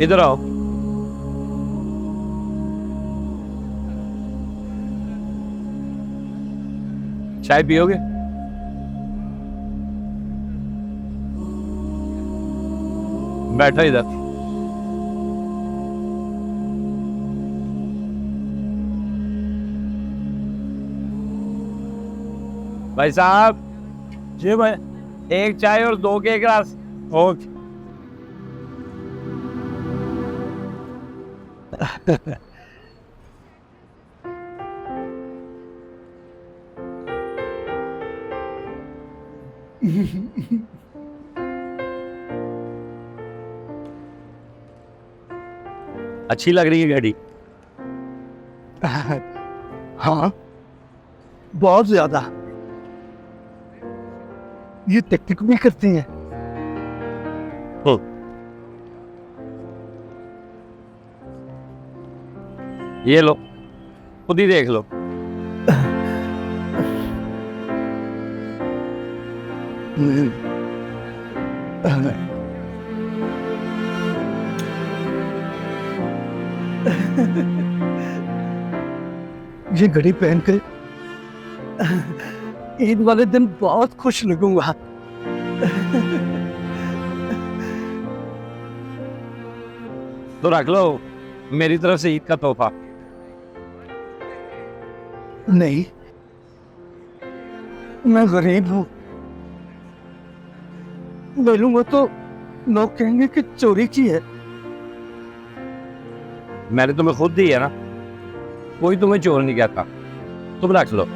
इधर आओ। चाय पियोगे? बैठो इधर। भाई साहब। जी भाई। एक चाय और 2 के ग्लास। ओके। अच्छी लग रही है घड़ी? हाँ, बहुत ज्यादा। ये टिक भी करती हैं। ये लो, खुद ही देख लो। ये घड़ी पहन के ईद वाले दिन बहुत खुश लगूंगा। तो रख लो, मेरी तरफ से ईद का तोहफा। नहीं, मैं गरीब हूं। मिलूंगा तो लोग कहेंगे कि चोरी की है। मैंने तुम्हें खुद दी है ना, कोई तुम्हें चोर नहीं कहता। तुम रख लो।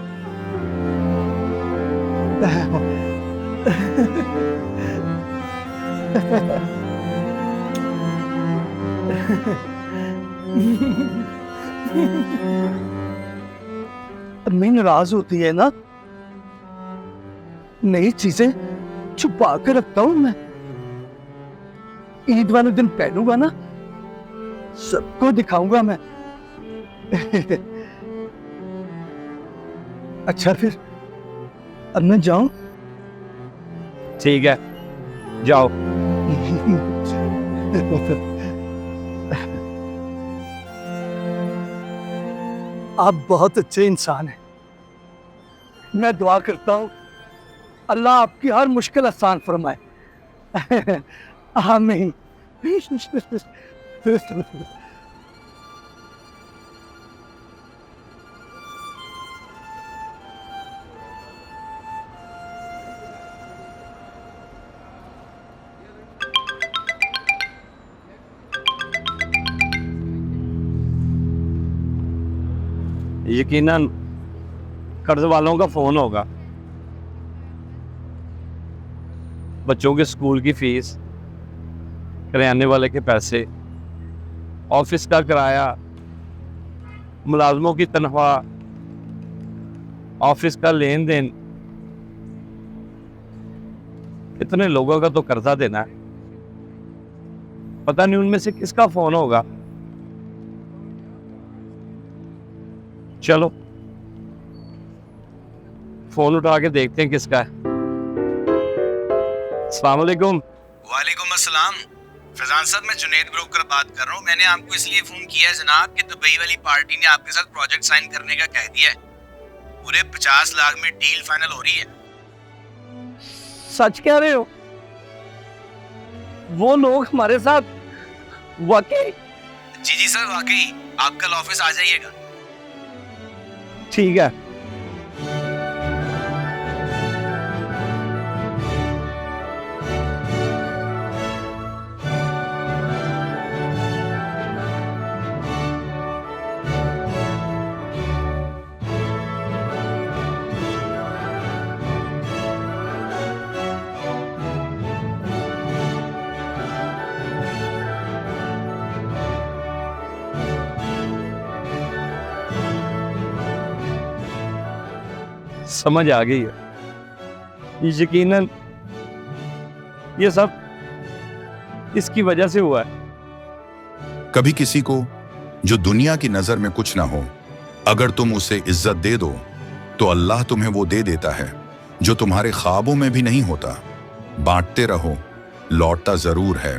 अम्मी नाराज होती है ना, नई चीजें छुपा के रखता हूं मैं। ईद वाले दिन पहनूंगा ना, सबको दिखाऊंगा मैं। अच्छा फिर अब मैं जाऊं? ठीक है, जाओ। आप बहुत अच्छे इंसान हैं। मैं दुआ करता हूं अल्लाह आपकी हर मुश्किल आसान फरमाए। आमीन। यकीनन कर्ज वालों का फोन होगा। बच्चों के स्कूल की फीस, करियाने वाले के पैसे, ऑफिस का किराया, मुलाजमों की तनख्वाह, ऑफिस का लेन देन। इतने लोगों का तो कर्जा देना है। पता नहीं उनमें से किसका फोन होगा। चलो फोन उठा के देखते हैं किसका है। अस्सलाम वालेकुम। वालेकुम अस्सलाम। फैजान साहब, मैं जुनैद ब्रोकर बात कर रहा हूँ। मैंने आपको इसलिए फोन किया है जनाब कि दुबई वाली पार्टी ने आपके साथ प्रोजेक्ट साइन करने का कह दिया है। पूरे 50 लाख में डील फाइनल हो रही है। सच कह रहे हो? वो लोग हमारे साथ वाकई? जी सर, वाकई। आप कल ऑफिस आ जाइएगा। ठीक है। समझ आ गई है। यकीनन ये सब इसकी वजह से हुआ है। कभी किसी को जो दुनिया की नजर में कुछ ना हो, अगर तुम उसे इज्जत दे दो तो अल्लाह तुम्हें वो दे देता है जो तुम्हारे ख्वाबों में भी नहीं होता। बांटते रहो, लौटता जरूर है।